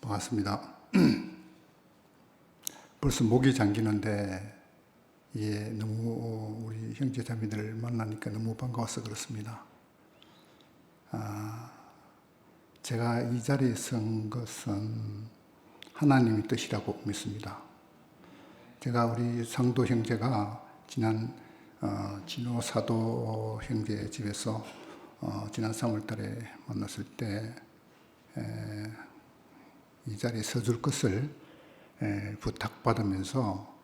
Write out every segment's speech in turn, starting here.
반갑습니다. 벌써 목이 잠기는데 너무 우리 형제 자매들 만나니까 너무 반가워서 그렇습니다. 제가 이 자리에 선 것은 하나님의 뜻이라고 믿습니다. 제가 우리 상도 형제가 지난 진호 사도 형제 집에서 지난 3월 달에 만났을 때 이 자리에 서줄 것을 부탁받으면서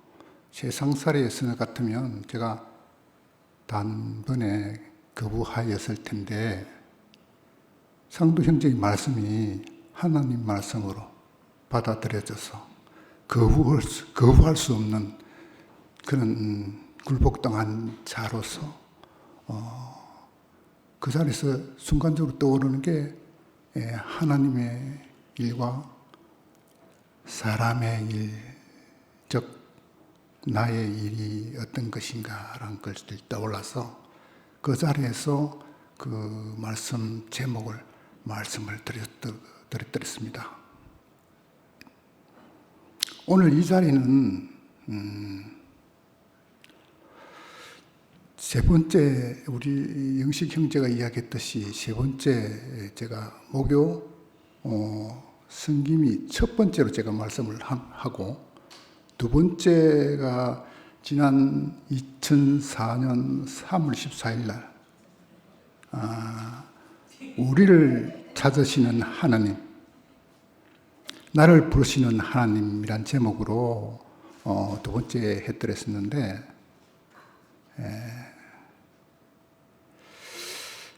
세상살이의 선 같으면 제가 단번에 거부하였을 텐데 상도 형제의 말씀이 하나님 말씀으로 받아들여져서 거부할 수 없는 그런 굴복당한 자로서 그 자리에서 순간적으로 떠오르는 게 하나님의 일과 사람의 일, 즉 나의 일이 어떤 것인가라는 것들이 떠올라서 그 자리에서 그 말씀 제목을 말씀을 드렸습니다. 오늘 이 자리는 세 번째 우리 영식 형제가 이야기했듯이 세 번째 제가 목요 성김이 첫 번째로 제가 말씀을 하고 두 번째가 지난 2004년 3월 14일 날 우리를 찾으시는 하나님, 나를 부르시는 하나님이란 제목으로 두 번째 해드렸었는데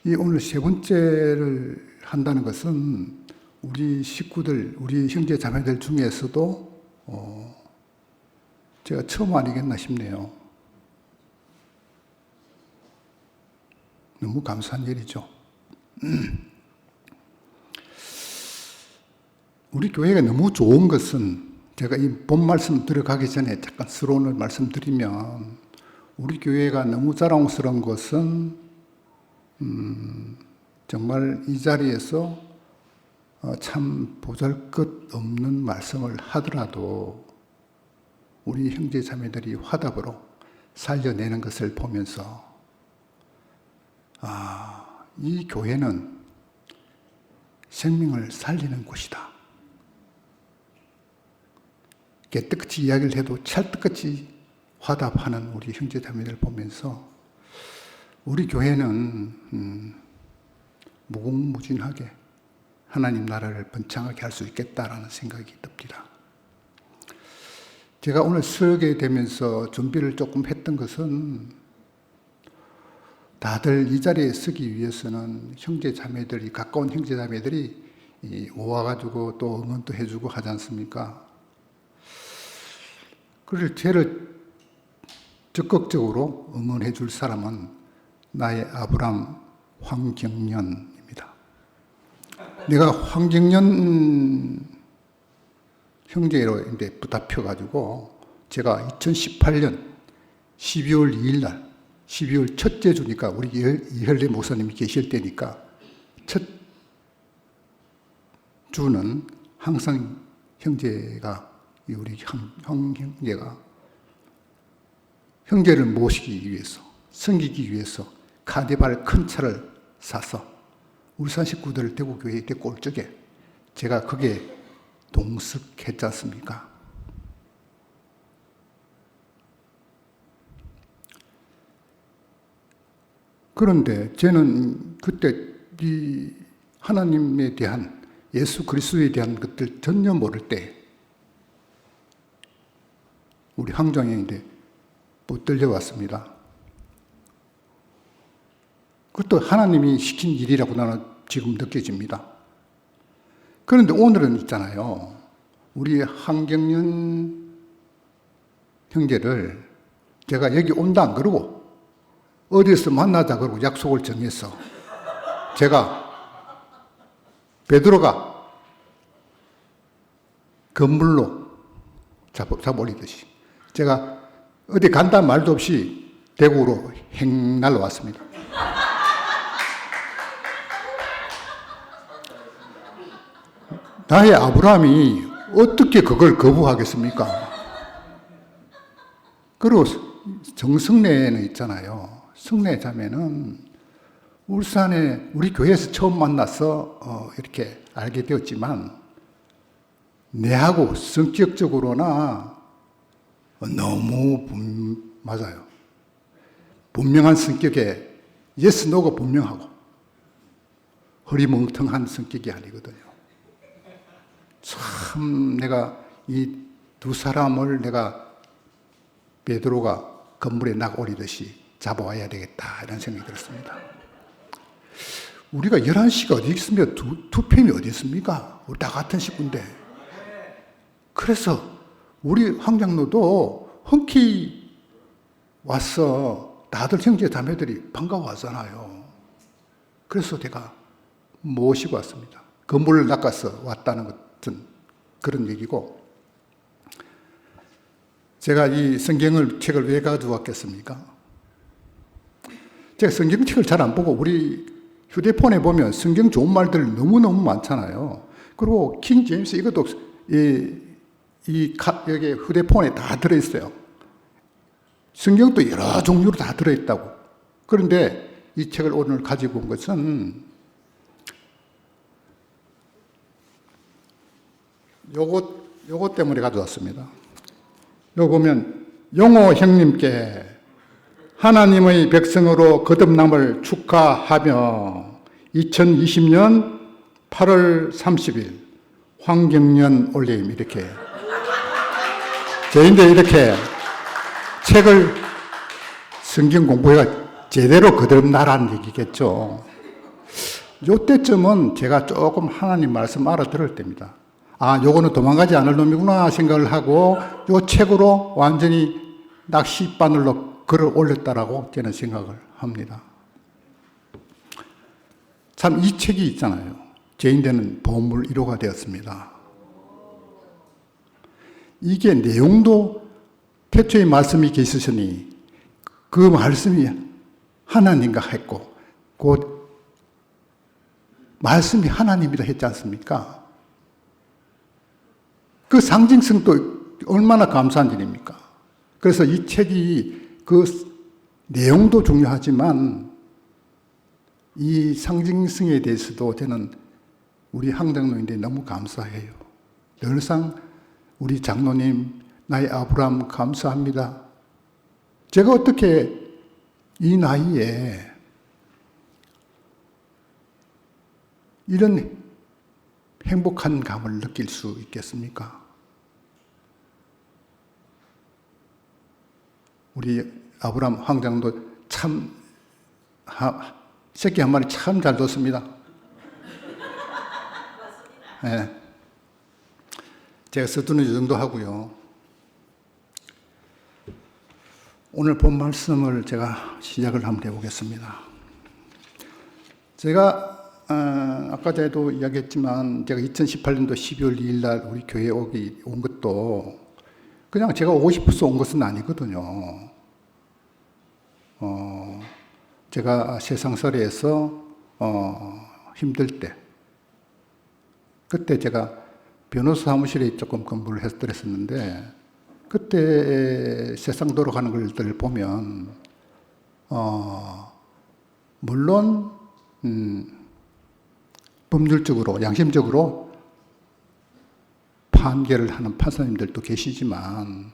이 오늘 세 번째를 한다는 것은 우리 식구들, 우리 형제 자매들 중에서도 제가 처음 아니겠나 싶네요. 너무 감사한 일이죠. 우리 교회가 너무 좋은 것은 제가 이 본 말씀 들어가기 전에 잠깐 서론을 말씀드리면 우리 교회가 너무 자랑스러운 것은 정말 이 자리에서 참 보잘것없는 말씀을 하더라도 우리 형제 자매들이 화답으로 살려내는 것을 보면서 이 교회는 생명을 살리는 곳이다. 깨끗이 이야기를 해도 찰떡같이 화답하는 우리 형제 자매들 보면서 우리 교회는 무궁무진하게 하나님 나라를 번창하게 할 수 있겠다라는 생각이 듭니다. 제가 오늘 서게 되면서 준비를 조금 했던 것은 다들 이 자리에 서기 위해서는 형제 자매들이, 가까운 형제 자매들이 오와가지고 또 응원도 해주고 하지 않습니까? 그래서 저를 적극적으로 응원해 줄 사람은 나의 아브람 황경련입니다. 내가 황경련 형제로 이제 붙잡혀가지고 제가 2018년 12월 2일 날 12월 첫째 주니까 우리 이혈래 목사님이 계실 때니까 첫 주는 항상 형제가 우리 형제가 형제를 모시기 위해서 섬기기 위해서 카니발 큰 차를 사서 울산 식구들을 대구교회에 데리고 올 적에 제가 거기에 동석했지 않습니까? 그런데 저는 그때 이 하나님에 대한 예수 그리스도에 대한 것들 전혀 모를 때 우리 황정영인데 붙들려 왔습니다. 그것도 하나님이 시킨 일이라고 나는 지금 느껴집니다. 그런데 오늘은 있잖아요. 우리 황경련 형제를 제가 여기 온다 안 그러고 어디서 만나자 그러고 약속을 정해서 제가 베드로가 건물로 잡아올리듯이 제가 어디 간다 말도 없이 대구로 행 날라왔습니다. 나의 아브라함이 어떻게 그걸 거부하겠습니까? 그리고 정승래는 있잖아요. 승래 자매는 울산에 우리 교회에서 처음 만나서 이렇게 알게 되었지만 내하고 성격적으로나 너무 맞아요. 분명한 성격에 예스 노가 분명하고 허리멍텅한 성격이 아니거든요. 참 내가 이 두 사람을 내가 베드로가 건물에 낙 오리듯이 잡아와야 되겠다 이런 생각이 들었습니다. 우리가 11시가 어디 있습니까? 투표이 어디 있습니까? 우리 다 같은 식구인데. 그래서 우리 황장로도 흔쾌히 와서 다들 형제 자매들이 반가워하잖아요. 그래서 제가 모시고 왔습니다. 건물을 낚아서 왔다는 것은 그런 얘기고, 제가 이 책을 왜 가져왔겠습니까? 제가 성경책을 잘 안 보고 우리 휴대폰에 보면 성경 좋은 말들 너무너무 많잖아요. 그리고 킹 제임스 이것도 여기 휴대폰에 다 들어있어요. 성경도 여러 종류로 다 들어있다고. 그런데 이 책을 오늘 가지고 온 것은 요것 때문에 가져왔습니다. 요거 보면 영호 형님께 하나님의 백성으로 거듭남을 축하하며 2020년 8월 30일 황경련 올림 이렇게 저희인데 이렇게 책을 성경 공부해가 제대로 거듭나라는 얘기겠죠. 요때쯤은 제가 조금 하나님 말씀 알아들을 때입니다. 아, 요거는 도망가지 않을 놈이구나 생각을 하고 요 책으로 완전히 낚싯바늘로 글을 올렸다라고 저는 생각을 합니다. 참 이 책이 있잖아요. 죄인되는 보물 1호가 되었습니다. 이게 내용도 태초에 말씀이 계시으니 그 말씀이 하나님과 했고 곧 말씀이 하나님이라 했지 않습니까? 그 상징성도 얼마나 감사한 일입니까? 그래서 이 책이 그 내용도 중요하지만 이 상징성에 대해서도 저는 우리 황장로인데 너무 감사해요. 늘상 우리 장로님, 나의 아브라함 감사합니다. 제가 어떻게 이 나이에 이런 행복한 감을 느낄 수 있겠습니까? 우리 아브라함 황장도 참 새끼 한 마리 참 잘 뒀습니다. 네. 제가 서두는 이 정도 하고요. 오늘 본 말씀을 제가 시작을 한번 해보겠습니다. 제가 아까 전에도 이야기했지만 제가 2018년도 12월 2일 날 우리 교회에 온 것도 그냥 제가 오고 싶어서 온 것은 아니거든요. 제가 세상살이에서 힘들 때 그때 제가 변호사 사무실에 조금 근무를 했었는데 그때 세상 돌아가는 것들을 보면 물론 법률적으로 양심적으로 판결을 하는 판사님들도 계시지만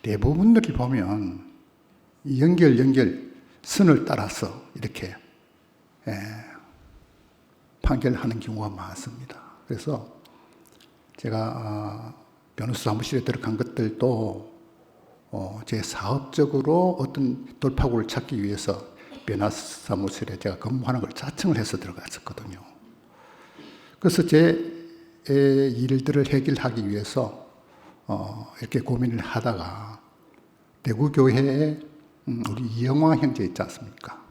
대부분들이 보면 연결 선을 따라서 이렇게 판결하는 경우가 많습니다. 그래서 제가 변호사 사무실에 들어간 것들도 제 사업적으로 어떤 돌파구를 찾기 위해서 변호사 사무실에 제가 근무하는 걸 자청을 해서 들어갔었거든요. 그래서 제 일들을 해결하기 위해서 이렇게 고민을 하다가 대구교회에 우리 이영화 형제 있지 않습니까?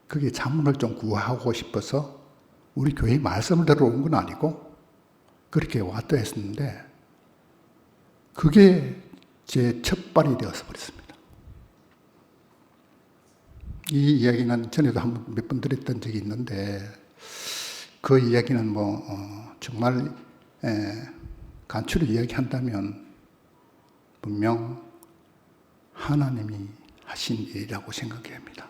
그게 자문을 좀 구하고 싶어서 우리 교회 말씀을 들어온 건 아니고 그렇게 왔다 했었는데 그게 제 첫발이 되어서 버렸습니다. 이 이야기는 전에도 몇 번 드렸던 적이 있는데 그 이야기는 정말 간추려 이야기한다면 분명 하나님이 하신 일이라고 생각합니다.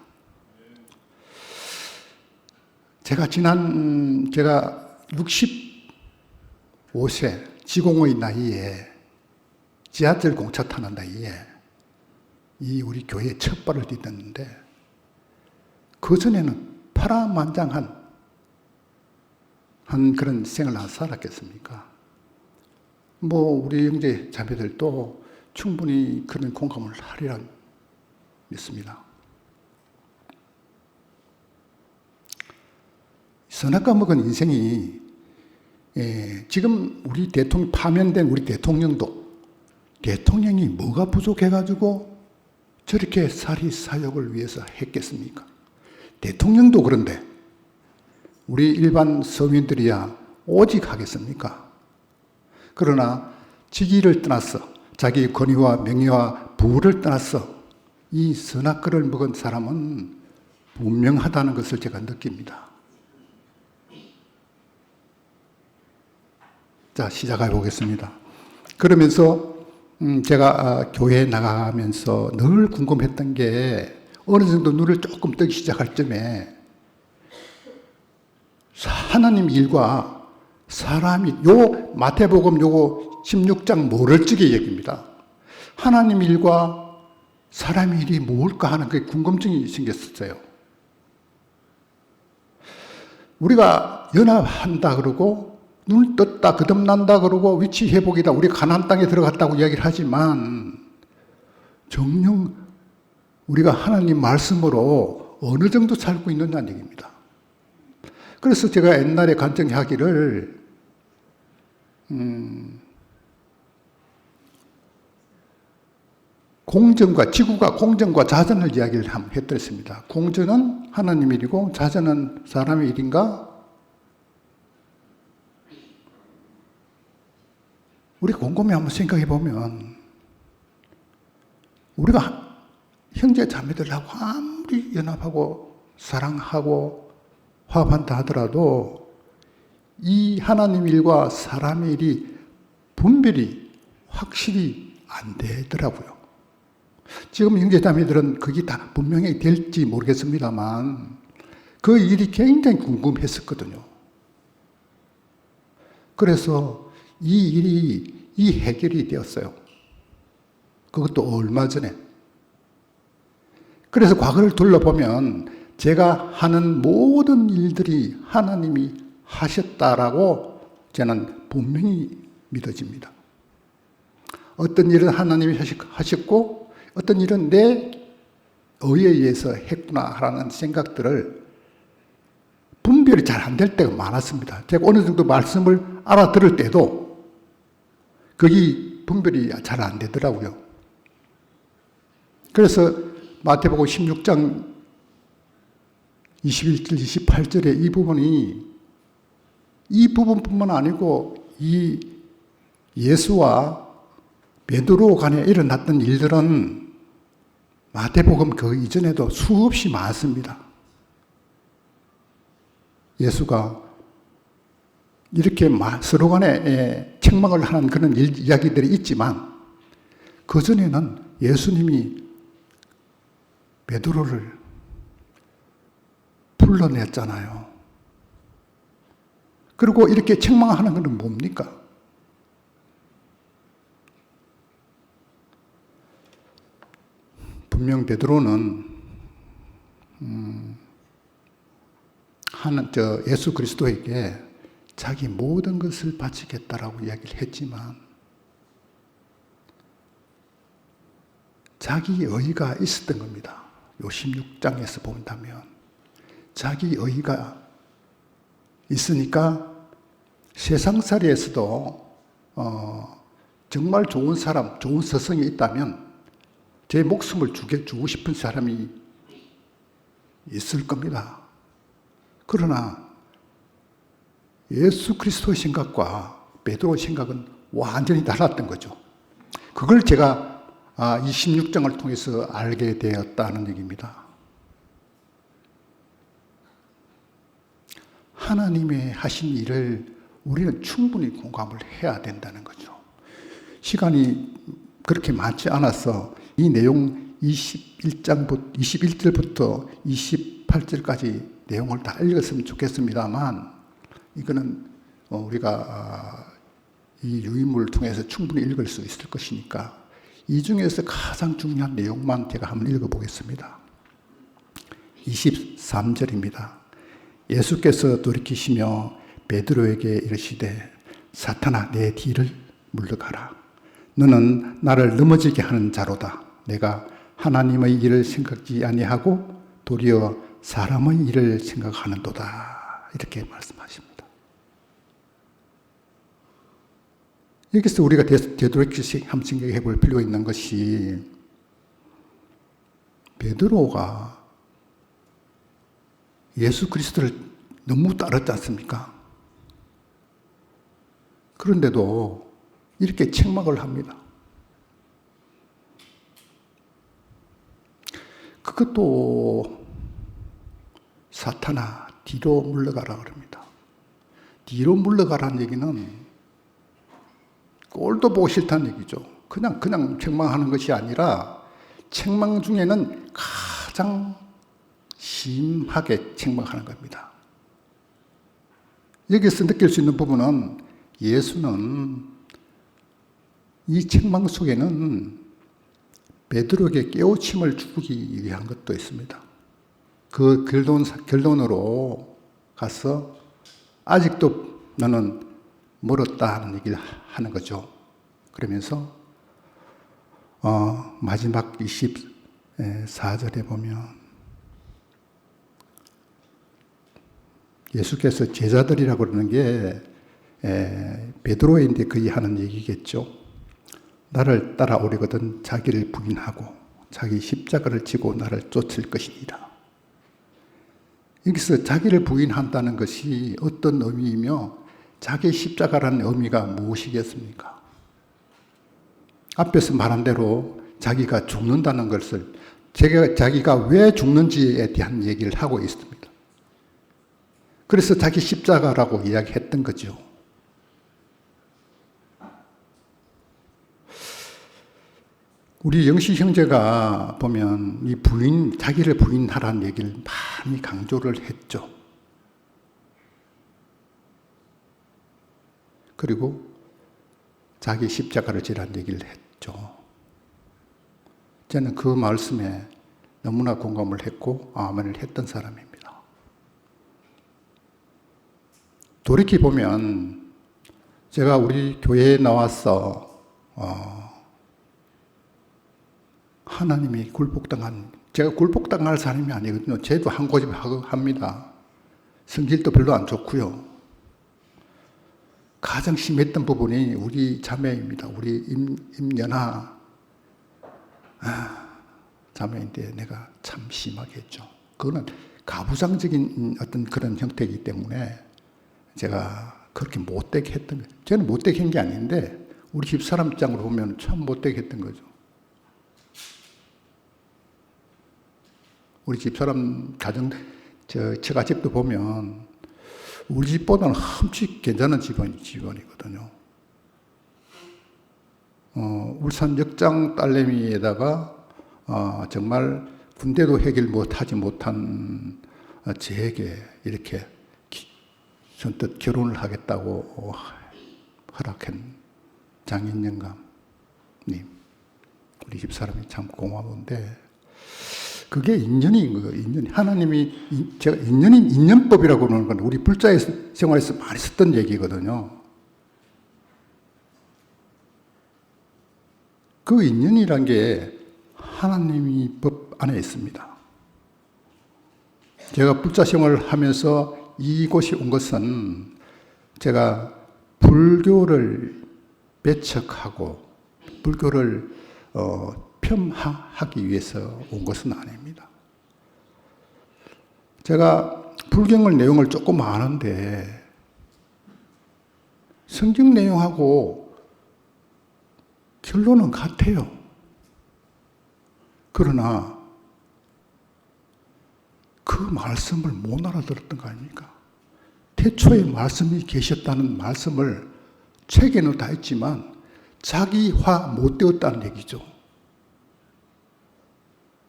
제가 65세 지공의 나이에 지하철 공차 타는 나이에 이 우리 교회에 첫 발을 디뎠는데 그전에는 파란만장한 그런 생활을 살았겠습니까? 우리 형제 자매들도 충분히 그런 공감을 하리라 믿습니다. 선악과 먹은 인생이 지금 우리 파면된 우리 대통령이 뭐가 부족해가지고 저렇게 사리사욕을 위해서 했겠습니까? 대통령도 그런데 우리 일반 서민들이야 오직 하겠습니까? 그러나 직위를 떠나서 자기 권위와 명예와 부를 떠나서 이 선악과를 먹은 사람은 분명하다는 것을 제가 느낍니다. 자, 시작해 보겠습니다. 그러면서 제가 교회에 나가면서 늘 궁금했던 게 어느 정도 눈을 조금 뜨기 시작할 쯤에 하나님 일과 사람이 마태복음 16장 모럴지기 얘기입니다. 하나님 일과 사람 일이 뭘까 하는 그 궁금증이 생겼었어요. 우리가 연합한다 그러고 눈 떴다 거듭난다 그러고 위치 회복이다 우리 가나안 땅에 들어갔다고 이야기를 하지만 정녕 우리가 하나님 말씀으로 어느 정도 살고 있느냐는 얘기입니다. 그래서 제가 옛날에 간증하기를 지구가 공전과 자전을 이야기를 했더랬습니다. 공전은 하나님 일이고 자전은 사람의 일인가? 우리 곰곰이 한번 생각해 보면 우리가 형제 자매들하고 아무리 연합하고 사랑하고 화합한다 하더라도 이 하나님 일과 사람의 일이 분별이 확실히 안 되더라고요. 지금 형제자매들은 그게 다 분명히 될지 모르겠습니다만 그 일이 굉장히 궁금했었거든요. 그래서 이 일이 해결이 되었어요. 그것도 얼마 전에. 그래서 과거를 둘러보면 제가 하는 모든 일들이 하나님이 하셨다라고 저는 분명히 믿어집니다. 어떤 일은 하나님이 하셨고 어떤 일은 내 의에 의해서 했구나라는 생각들을 분별이 잘 안 될 때가 많았습니다. 제가 어느 정도 말씀을 알아들을 때도 그게 분별이 잘 안 되더라고요. 그래서 마태복음 16장 21절 28절에 이 부분뿐만 아니고 이 예수와 베드로 간에 일어났던 일들은 마태복음 그 이전에도 수없이 많습니다. 예수가 이렇게 서로 간에 책망을 하는 그런 이야기들이 있지만 그전에는 예수님이 베드로를 불러냈잖아요. 그리고 이렇게 책망하는 것은 뭡니까? 분명 베드로는 예수 그리스도에게 자기 모든 것을 바치겠다라고 이야기를 했지만 자기 의의가 있었던 겁니다. 요 16장에서 본다면 자기 의의가 있으니까 세상살이에서도 정말 좋은 사람, 좋은 서성이 있다면 제 목숨을 주고 싶은 사람이 있을 겁니다. 그러나 예수 그리스도의 생각과 베드로의 생각은 완전히 달랐던 거죠. 그걸 제가 이 16장을 통해서 알게 되었다는 얘기입니다. 하나님의 하신 일을 우리는 충분히 공감을 해야 된다는 거죠. 시간이 그렇게 많지 않아서 이 내용 21절부터 28절까지 내용을 다 읽었으면 좋겠습니다만, 이거는 우리가 이 유인물을 통해서 충분히 읽을 수 있을 것이니까 이 중에서 가장 중요한 내용만 제가 한번 읽어보겠습니다. 23절입니다. 예수께서 돌이키시며 베드로에게 이르시되 사탄아 내 뒤를 물러가라. 너는 나를 넘어지게 하는 자로다. 내가 하나님의 일을 생각지 아니하고 도리어 사람의 일을 생각하는도다. 이렇게 말씀하십니다. 여기서 우리가 되돌이켜서 한번 생각해 볼 필요가 있는 것이, 베드로가 예수 그리스도를 너무 따랐지 않습니까? 그런데도 이렇게 책망을 합니다. 그것도 사탄아 뒤로 물러가라 그럽니다. 뒤로 물러가라는 얘기는 꼴도 보기 싫다는 얘기죠. 그냥 책망하는 것이 아니라 책망 중에는 가장 심하게 책망하는 겁니다. 여기서 느낄 수 있는 부분은, 예수는 이 책망 속에는 베드로에게 깨우침을 주기 위한 것도 있습니다. 그 결론으로 가서 아직도 너는 멀었다 하는 얘기를 하는 거죠. 그러면서 마지막 24절에 보면 예수께서 제자들이라고 그러는 게 베드로인데 거의 하는 얘기겠죠. 나를 따라오려거든 자기를 부인하고 자기 십자가를 지고 나를 쫓을 것이니라. 여기서 자기를 부인한다는 것이 어떤 의미이며 자기 십자가라는 의미가 무엇이겠습니까? 앞에서 말한 대로 자기가 죽는다는 것을, 자기가 왜 죽는지에 대한 얘기를 하고 있습니다. 그래서 자기 십자가라고 이야기했던 거죠. 우리 영시 형제가 보면 이 자기를 부인하라는 얘기를 많이 강조를 했죠. 그리고 자기 십자가를 지라는 얘기를 했죠. 저는 그 말씀에 너무나 공감을 했고 아멘을 했던 사람입니다. 돌이켜보면 제가 우리 교회에 나와서 하나님이 제가 굴복당할 사람이 아니거든요. 저도 한 고집 합니다. 성질도 별로 안 좋고요. 가장 심했던 부분이 우리 자매입니다. 우리 임연아 자매인데 내가 참 심하게 했죠. 그거는 가부장적인 어떤 그런 형태이기 때문에 제가 그렇게 못되게 했던 거예요. 저는 못되게 한 게 아닌데 우리 집사람 입장으로 보면 참 못되게 했던 거죠. 우리 집사람 처가집도 보면 우리 집보다는 흠칫 괜찮은 집안이거든요. 울산 역장 딸내미에다가 정말 군대도 해결 하지 못한 저에게 이렇게 선뜻 결혼을 하겠다고 허락한 장인영감님, 우리 집사람이 참 고마운데, 그게 인연인 거예요. 인연. 하나님이, 제가 인연법이라고 그러는 건 우리 불자의 생활에서 많이 썼던 얘기거든요. 그 인연이란 게 하나님이 법 안에 있습니다. 제가 불자 생활을 하면서 이곳에 온 것은 제가 불교를 배척하고 불교를 폄하하기 위해서 온 것은 아닙니다. 제가 불경 내용을 조금 아는데 성경 내용하고 결론은 같아요. 그러나 그 말씀을 못 알아들었던 거 아닙니까? 태초에 말씀이 계셨다는 말씀을 책에는 다 했지만 자기화 못 되었다는 얘기죠.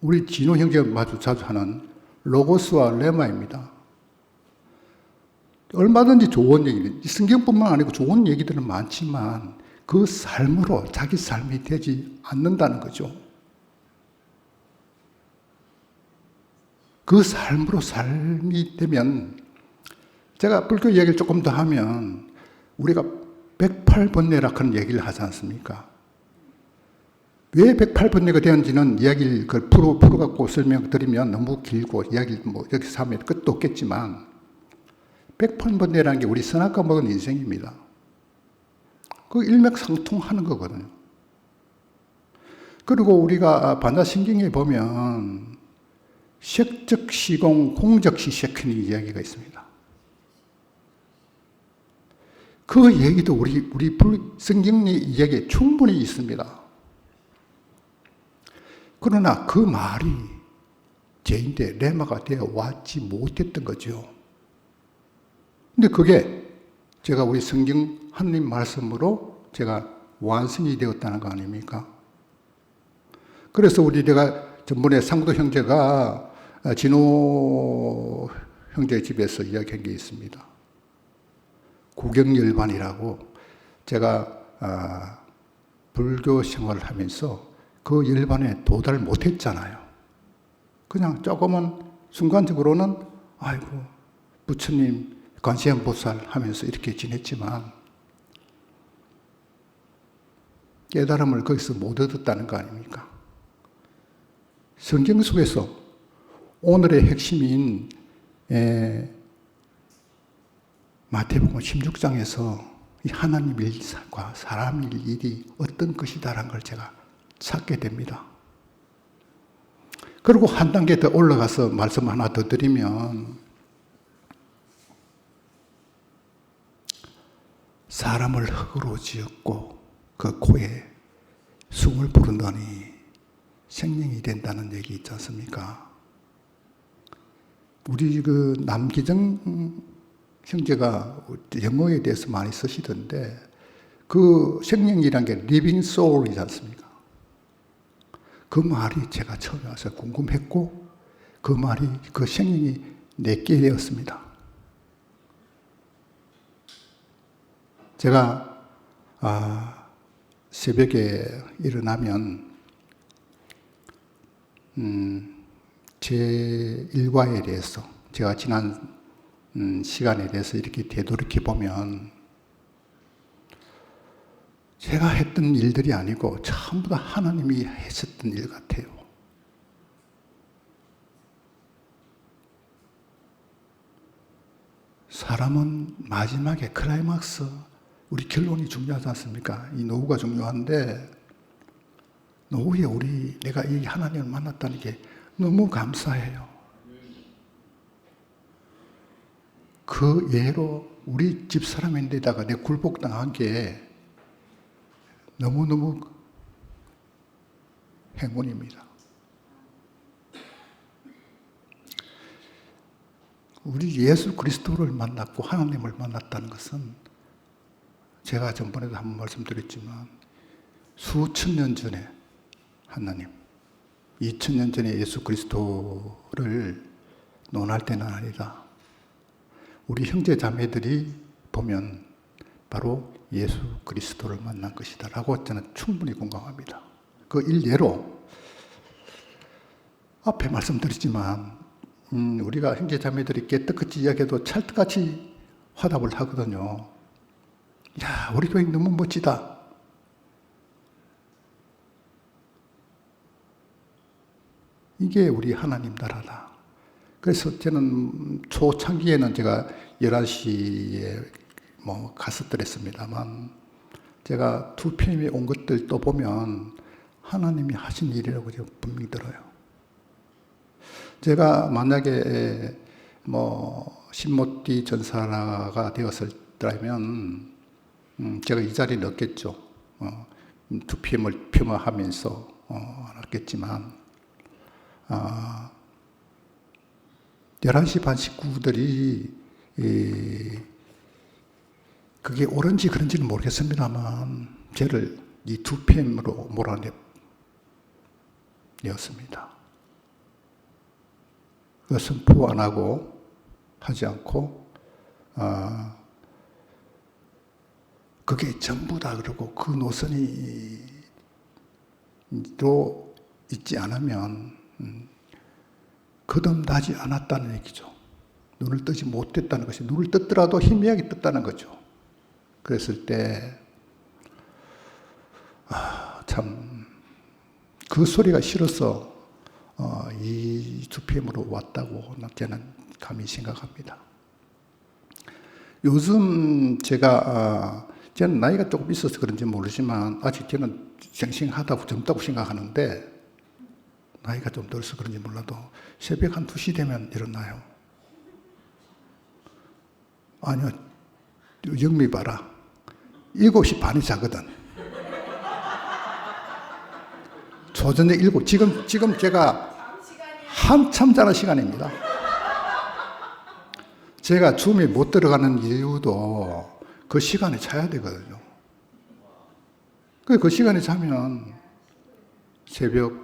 우리 진호 형제가 아주 자주 하는 로고스와 레마입니다. 얼마든지 좋은 얘기, 성경뿐만 아니고 좋은 얘기들은 많지만 그 삶으로 자기 삶이 되지 않는다는 거죠. 그 삶으로 삶이 되면, 제가 불교 얘기를 조금 더 하면 우리가 108번뇌라 그런 얘기를 하지 않습니까? 왜 108번뇌가 되었는지는 이야기를 풀어갖고 설명드리면 너무 길고 이야기를 여기서 하면 끝도 없겠지만 108번뇌라는 게 우리 선악과 먹은 인생입니다. 그 일맥상통하는 거거든요. 그리고 우리가 반야심경에 보면 색적시공, 공적시색하는 이야기가 있습니다. 그 얘기도 우리 성경 이야기에 충분히 있습니다. 그러나 그 말이 죄인데 레마가 되어 왔지 못했던 거죠. 근데 그게 제가 우리 성경 하나님 말씀으로 제가 완성이 되었다는 거 아닙니까? 그래서 내가 전번에 상도 형제가 진호 형제 집에서 이야기한 게 있습니다. 구경열반이라고, 제가 불교 생활을 하면서 그 열반에 도달을 못했잖아요. 그냥 조금은 순간적으로는 아이고 부처님 관세음보살 하면서 이렇게 지냈지만 깨달음을 거기서 못 얻었다는 거 아닙니까? 성경 속에서 오늘의 핵심인 마태복음 16장에서 이 하나님 일과 사람 일이 어떤 것이다라는 걸 제가 찾게 됩니다. 그리고 한 단계 더 올라가서 말씀 하나 더 드리면, 사람을 흙으로 지었고 그 코에 숨을 부르더니 생명이 된다는 얘기 있지 않습니까? 우리 그 남기정 형제가 영어에 대해서 많이 쓰시던데, 그 생명이란 게 living soul이지 않습니까? 그 말이 제가 처음에 와서 궁금했고, 그 말이, 그 생명이 내게 되었습니다. 제가 새벽에 일어나면 제 일과에 대해서, 제가 지난 시간에 대해서 이렇게 되돌이켜보면 제가 했던 일들이 아니고 전부 다 하나님이 하셨던 일 같아요. 사람은 마지막에 클라이막스, 우리 결론이 중요하지 않습니까? 이 노후가 중요한데, 노후에 내가 이 하나님을 만났다는 게 너무 감사해요. 그 예로 우리 집사람인데다가 내 굴복당한 게 너무너무 행운입니다. 우리 예수 그리스도를 만났고 하나님을 만났다는 것은, 제가 전번에도 한번 말씀드렸지만 수천 년 전에 하나님, 2000년 전에 예수 그리스도를 논할 때는 아니라 우리 형제 자매들이 보면 바로 예수 그리스도를 만난 것이다 라고 저는 충분히 공감합니다. 그 일례로 앞에 말씀드렸지만 우리가 형제 자매들이 깨떡같이 이야기해도 찰떡같이 화답을 하거든요. 야, 우리 교회 너무 멋지다. 이게 우리 하나님 나라다. 그래서 저는 초창기에는 제가 11시에 갔었더랬습니다만, 제가 두 편에 온 것들 또 보면 하나님이 하신 일이라고 제가 분명히 들어요. 제가 만약에 신모띠 전사가 되었을때라면 제가 이 자리에 넣겠죠. 2PM을 폄하하면서 넣겠지만 11시 반 식구들이 그게 옳은지 그런지는 모르겠습니다만 저를 이 2PM으로 몰아내었습니다. 그 선포 안 하고 하지 않고 그게 전부다 그러고 그 노선이 또 있지 않으면 거듭나지 않았다는 얘기죠. 눈을 뜨지 못했다는 것이, 눈을 떴더라도 희미하게 떴다는 거죠. 그랬을 때 참 그 소리가 싫어서 이 2PM으로 왔다고 저는 감히 생각합니다. 요즘 저는 나이가 조금 있어서 그런지 모르지만 아직 저는 싱싱하다고 젊다고 생각하는데 나이가 좀 들어서 그런지 몰라도 새벽 한 2시 되면 일어나요. 아니요, 영미 봐라. 7시 반에 자거든. 조저녁 7, 지금 제가 한참 자는 시간입니다. 제가 줌에 못 들어가는 이유도 그 시간에 자야 되거든요. 그 시간에 자면 새벽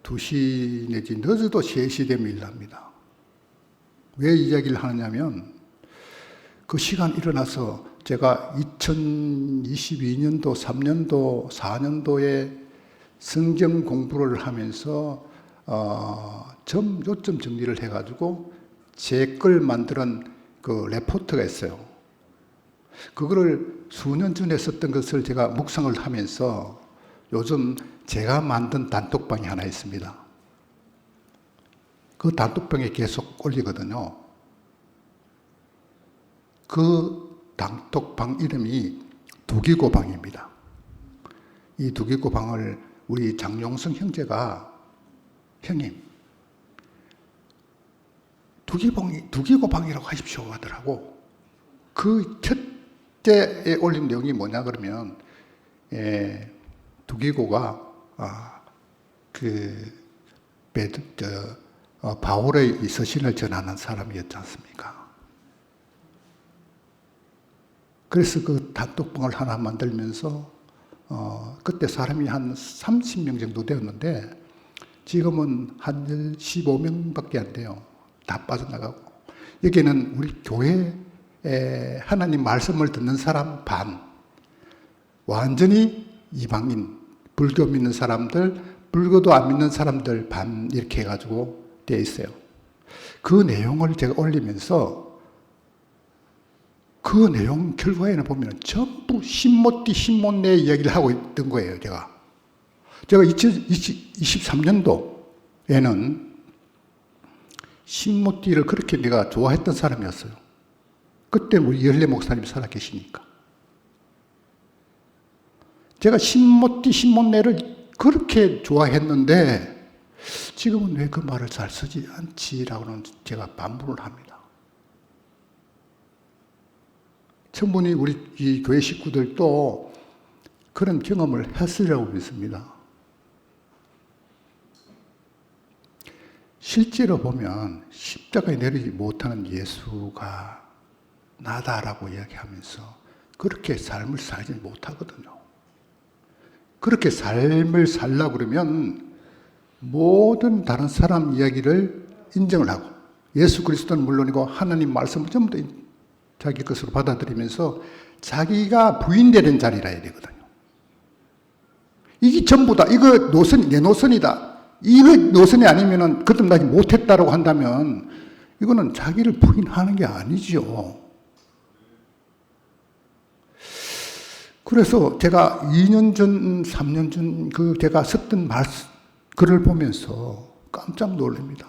2시 내지 늦어도 3시 되면 일납니다. 왜 이 이야기를 하느냐면 그 시간 일어나서 제가 2022년도, 3년도, 4년도에 성경 공부를 하면서 요점 정리를 해가지고 제 걸 만드는 그 레포트가 있어요. 그거를 수년 전에 썼던 것을 제가 묵상을 하면서 요즘 제가 만든 단톡방이 하나 있습니다. 그 단톡방에 계속 올리거든요. 그 단톡방 이름이 두기고방입니다. 이 두기고방을 우리 장용성 형제가 형님 두기고방이라고 하십시오 하더라고. 그 첫째에 올린 내용이 뭐냐 그러면 두기고가 바울의 이 서신을 전하는 사람이었지 않습니까? 그래서 그 단톡방을 하나 만들면서 그때 사람이 한 30명 정도 되었는데 지금은 한 15명밖에 안 돼요. 다 빠져나가고. 여기는 우리 교회에 하나님 말씀을 듣는 사람 반, 완전히 이방인, 불교 믿는 사람들, 불교도 안 믿는 사람들 반 이렇게 해가지고 되어 있어요. 그 내용을 제가 올리면서 그 내용 결과에는 보면 전부 신모띠, 신모내 이야기를 하고 있던 거예요, 제가 2023년도에는 신모띠를 그렇게 내가 좋아했던 사람이었어요. 그때 우리 열례 목사님 살아 계시니까. 제가 신모띠, 신모내를 그렇게 좋아했는데 지금은 왜 그 말을 잘 쓰지 않지라고는 제가 반문을 합니다. 충분히 우리 이 교회 식구들도 그런 경험을 했으리라고 믿습니다. 실제로 보면 십자가에 내리지 못하는 예수가 나다라고 이야기하면서 그렇게 삶을 살지 못하거든요. 그렇게 삶을 살려고 그러면 모든 다른 사람 이야기를 인정을 하고 예수 그리스도는 물론이고 하나님 말씀을 전부 다 자기 것으로 받아들이면서 자기가 부인되는 자리라 해야 되거든요. 이게 전부다. 이거 노선, 내 노선이다. 이거 노선이 아니면은 거듭나지 못했다라고 한다면 이거는 자기를 부인하는 게 아니죠. 그래서 제가 2년 전, 3년 전 제가 썼던 글을 보면서 깜짝 놀랍니다.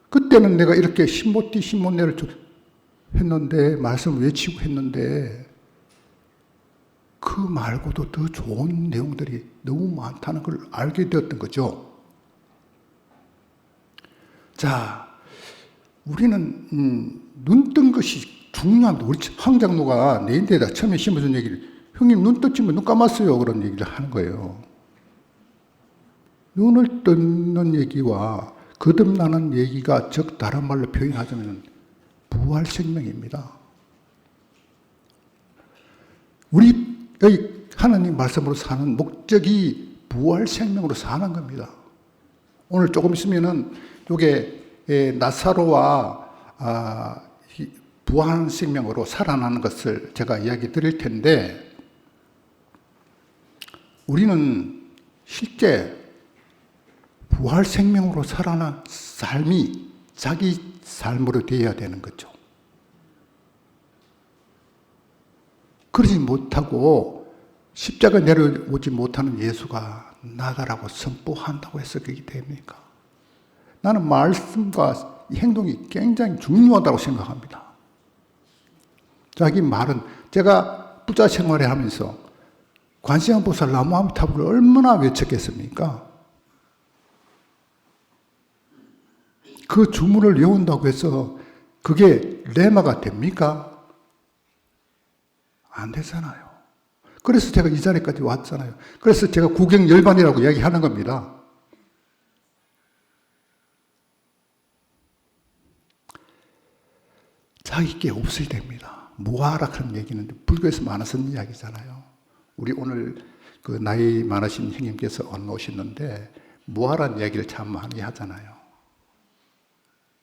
그때는 내가 이렇게 신모띠, 신모내를 했는데, 말씀을 외치고 했는데, 그 말고도 더 좋은 내용들이 너무 많다는 걸 알게 되었던 거죠. 자, 우리는 눈 뜬 것이 중요합니다. 우리 황 장로가 내 인대에다 처음에 심어준 얘기를, 형님 눈 떴지만 눈 감았어요, 그런 얘기를 하는 거예요. 눈을 뜨는 얘기와 거듭나는 얘기가 즉 다른 말로 표현하자면 부활 생명입니다. 우리의 하나님 말씀으로 사는 목적이 부활 생명으로 사는 겁니다. 오늘 조금 있으면은 이게 나사로와 부활 생명으로 살아나는 것을 제가 이야기 드릴 텐데, 우리는 실제 부활 생명으로 살아난 삶이 자기 삶으로 되어야 되는 거죠. 그러지 못하고 십자가 내려오지 못하는 예수가 나다라고 선포한다고 해서 그게 됩니까? 나는 말씀과 행동이 굉장히 중요하다고 생각합니다. 자기 말은, 제가 부자 생활을 하면서 관세음보살 나무아미타불을 얼마나 외쳤겠습니까? 그 주문을 외운다고 해서 그게 레마가 됩니까? 안 되잖아요. 그래서 제가 이 자리까지 왔잖아요. 그래서 제가 구경열반이라고 이야기하는 겁니다. 자기께 없어야 됩니다. 무아라 그런 얘기는 불교에서 많이 쓰는 이야기잖아요. 우리 오늘 그 나이 많으신 형님께서 오셨는데 무아라는 이야기를 참 많이 하잖아요.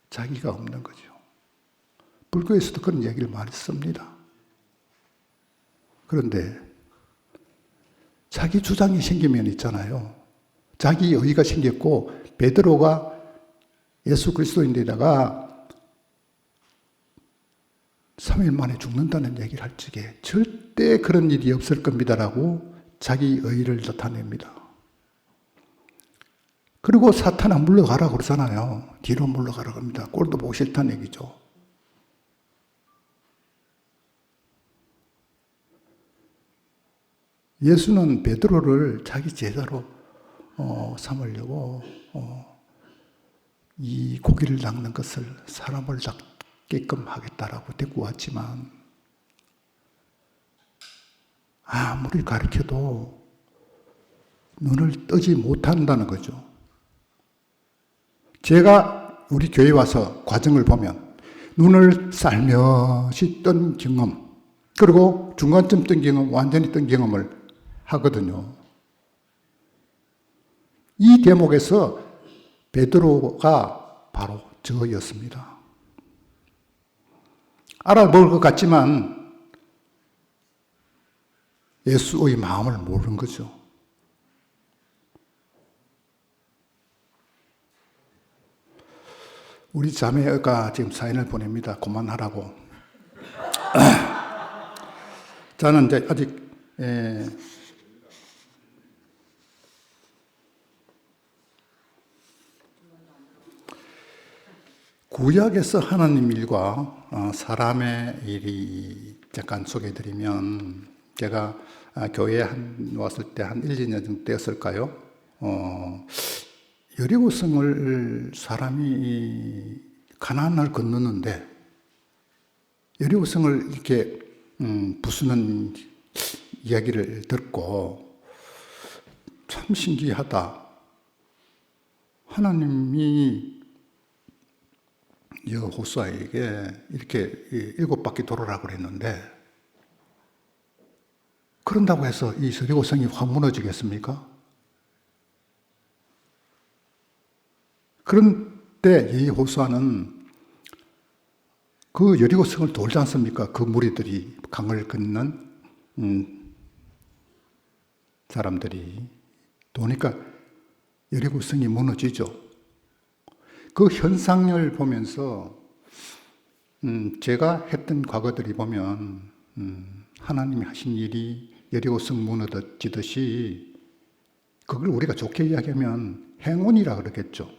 자기가 없는 거죠. 불교에서도 그런 이야기를 많이 씁니다. 그런데 자기 주장이 생기면 있잖아요. 자기 의의가 생겼고 베드로가 예수 그리스도인데다가 3일 만에 죽는다는 얘기를 할 적에 절대 그런 일이 없을 겁니다라고 자기 의의를 나타냅니다. 그리고 사탄아 물러가라 그러잖아요. 뒤로 물러가라 합니다. 꼴도 보기 싫다는 얘기죠. 예수는 베드로를 자기 제자로 삼으려고 이 고기를 낚는 것을 사람을 낚게끔 하겠다라고 데리고 왔지만 아무리 가르쳐도 눈을 뜨지 못한다는 거죠. 제가 우리 교회 와서 과정을 보면 눈을 살며시 뜬 경험, 그리고 중간쯤 뜬 경험, 완전히 뜬 경험을 하거든요. 이 대목에서 베드로가 바로 저였습니다. 알아볼 것 같지만 예수의 마음을 모르는 거죠. 우리 자매가 지금 사인을 보냅니다. 그만하라고. 저는 이제 아직 구약에서 하나님 일과 사람의 일이 잠깐 소개해드리면, 제가 교회에 왔을 때 한 1, 2년 정도 되었을까요? 여리고성을 사람이 가나안을 건너는데 여리고성을 이렇게 부수는 이야기를 듣고 참 신기하다. 하나님이 여호수아에게 이렇게 7바퀴 돌아라 그랬는데, 그런다고 해서 이 여리고성이 확 무너지겠습니까? 그런데 여호수아는 그 여리고성을 돌지 않습니까? 그 무리들이, 강을 건넌 사람들이 도니까 여리고성이 무너지죠. 그 현상을 보면서 제가 했던 과거들이 보면 하나님이 하신 일이 여리고성 무너지듯이, 그걸 우리가 좋게 이야기하면 행운이라 그러겠죠.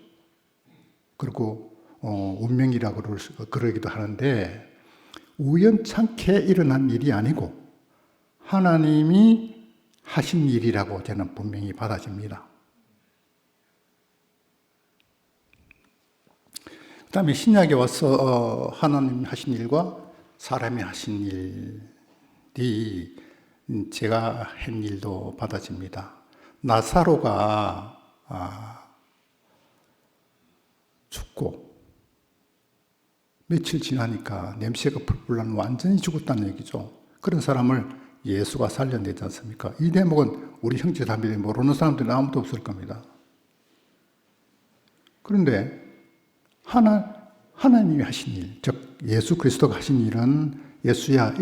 그리고 운명이라 그러기도 하는데, 우연찮게 일어난 일이 아니고 하나님이 하신 일이라고 저는 분명히 받아집니다. 그 다음에 신약에 와서 하나님 하신 일과 사람이 하신 일이 제가 한 일도 받아집니다. 나사로가 죽고 며칠 지나니까 냄새가 풀풀 나는 완전히 죽었다는 얘기죠. 그런 사람을 예수가 살려내지 않습니까? 이 대목은 우리 형제 자매들이 모르는 사람들은 아무도 없을 겁니다. 그런데 하나님이 하신 일, 즉 예수 그리스도가 하신 일은 예수야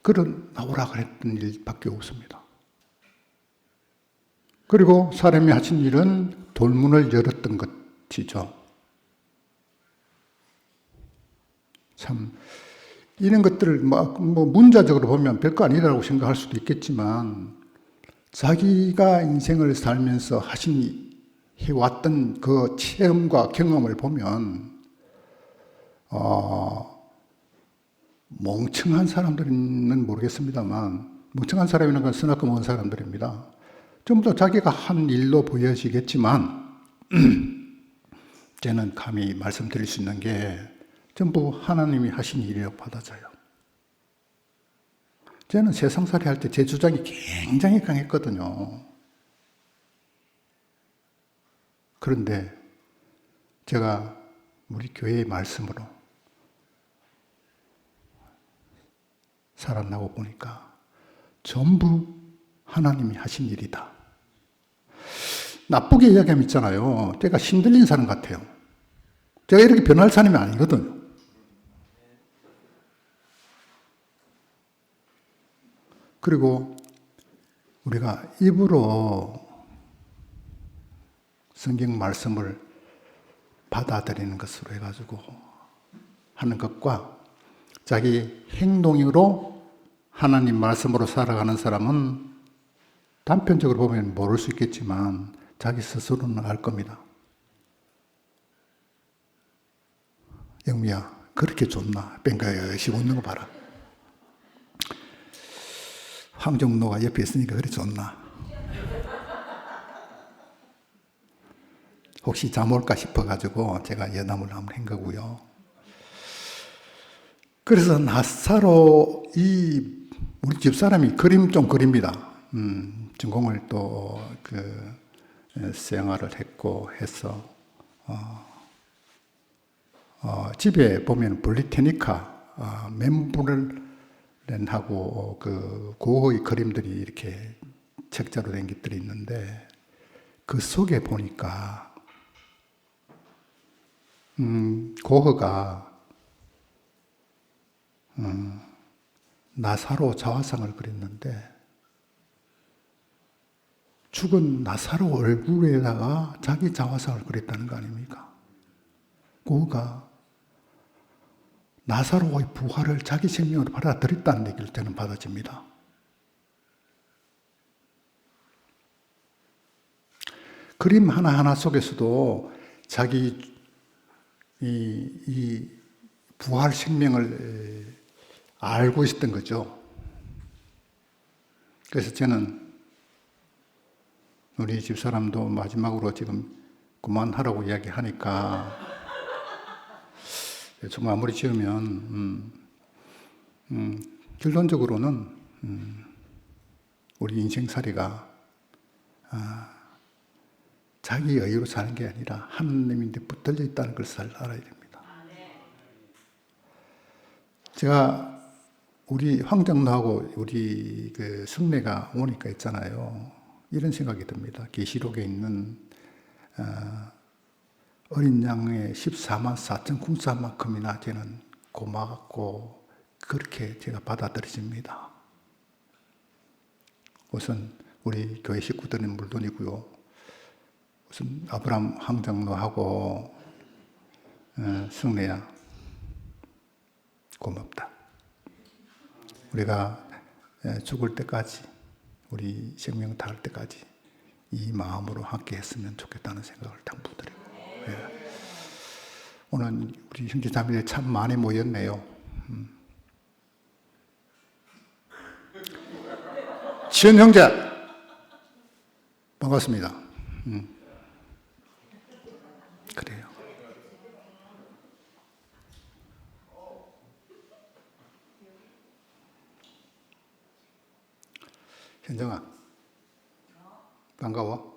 그런 나오라 그랬던 일밖에 없습니다. 그리고 사람이 하신 일은 돌문을 열었던 것이죠. 참 이런 것들을 뭐 문자적으로 보면 별거 아니라고 생각할 수도 있겠지만 자기가 인생을 살면서 해왔던 그 체험과 경험을 보면 멍청한 사람들은 모르겠습니다만 멍청한 사람이라는 건 스나큼 온 사람들입니다. 전부 다 자기가 한 일로 보여지겠지만 저는 감히 말씀드릴 수 있는 게 전부 하나님이 하신 일이라고 받아져요. 저는 세상살이 할 때 제 주장이 굉장히 강했거든요. 그런데 제가 우리 교회의 말씀으로 살아나고 보니까 전부 하나님이 하신 일이다. 나쁘게 이야기하면 있잖아요. 제가 신들린 사람 같아요. 제가 이렇게 변할 사람이 아니거든요. 그리고 우리가 입으로 성경 말씀을 받아들이는 것으로 해가지고 하는 것과 자기 행동으로 하나님 말씀으로 살아가는 사람은 단편적으로 보면 모를 수 있겠지만 자기 스스로는 알 겁니다. 영미야, 그렇게 좋나? 뺑가시 웃는 거 봐라. 황정로가 옆에 있으니까 그래 좋나? 혹시 잠 올까 싶어가지고 제가 예담을 한번 한 거고요. 그래서 나사로 우리 집사람이 그림 좀 그립니다. 전공을 또 생활을 했고 해서 집에 보면 볼리테니카 멤브렐렌하고 그 고흐의 그림들이 이렇게 책자로 된 것들이 있는데 그 속에 보니까 고흐가 나사로 자화상을 그렸는데 죽은 나사로 얼굴에다가 자기 자화상을 그렸다는 거 아닙니까? 고흐가 나사로의 부활을 자기 생명으로 받아들였다는 얘기를 저는 받아집니다. 그림 하나하나 속에서도 자기 이 부활 생명을 알고 있었던 거죠. 그래서 저는 우리 집사람도 마지막으로 지금 그만하라고 이야기하니까 좀 마무리 지으면 결론적으로는 우리 인생살이가 자기 의의로 사는 게 아니라 하나님인데 붙들려 있다는 것을 알아야 됩니다. 제가 우리 황장로하고 우리 그 성례가 오니까 있잖아요. 이런 생각이 듭니다. 계시록에 있는 어린 양의 14만 4천 궁사만큼이나 저는 고맙고 그렇게 제가 받아들여집니다. 우선 우리 교회 식구들은 물론이고요. 우선 아브라함 황장로하고 성례야 고맙다. 우리가 죽을 때까지 우리 생명 닿을 때까지 이 마음으로 함께 했으면 좋겠다는 생각을 당부드리고 오늘 우리 형제 자매들 참 많이 모였네요. 지은 형제 반갑습니다. 그래요. 현정아 반가워.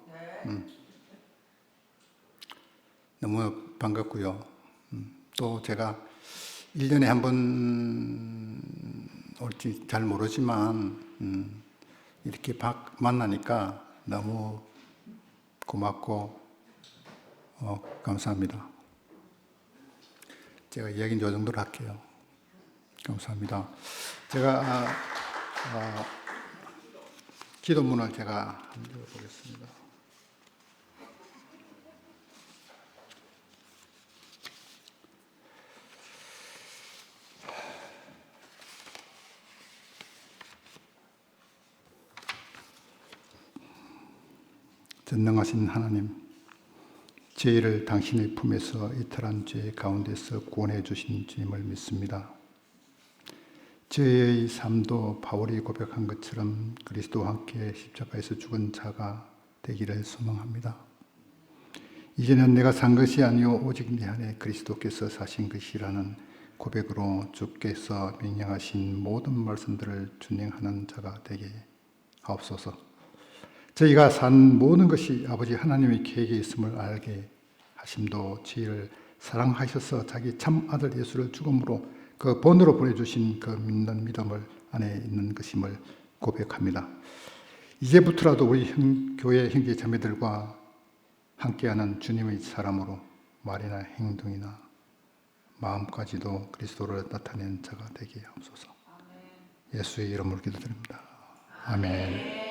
너무 반갑고요. 또 제가 1년에 한 번 올지 잘 모르지만 이렇게 만나니까 너무 고맙고 감사합니다. 제가 이야기는 이 정도로 할게요. 감사합니다. 제가 기도문을 제가 한번 읽어보겠습니다. 전능하신 하나님, 저희를 당신의 품에서 이탈한 죄 가운데서 구원해 주신 주님을 믿습니다. 저희의 삶도 바울이 고백한 것처럼 그리스도와 함께 십자가에서 죽은 자가 되기를 소망합니다. 이제는 내가 산 것이 아니요 오직 내 안에 그리스도께서 사신 것이라는 고백으로 주께서 명령하신 모든 말씀들을 준행하는 자가 되게 하옵소서. 저희가 산 모든 것이 아버지 하나님의 계획에 있음을 알게 하심도 저희를 사랑하셔서 자기 참 아들 예수를 죽음으로 그 본으로 보내주신 그 믿는 믿음을 안에 있는 것임을 고백합니다. 이제부터라도 우리 교회 형제 자매들과 함께하는 주님의 사람으로 말이나 행동이나 마음까지도 그리스도를 나타내는 자가 되게 하옵소서. 예수의 이름으로 기도드립니다. 아멘.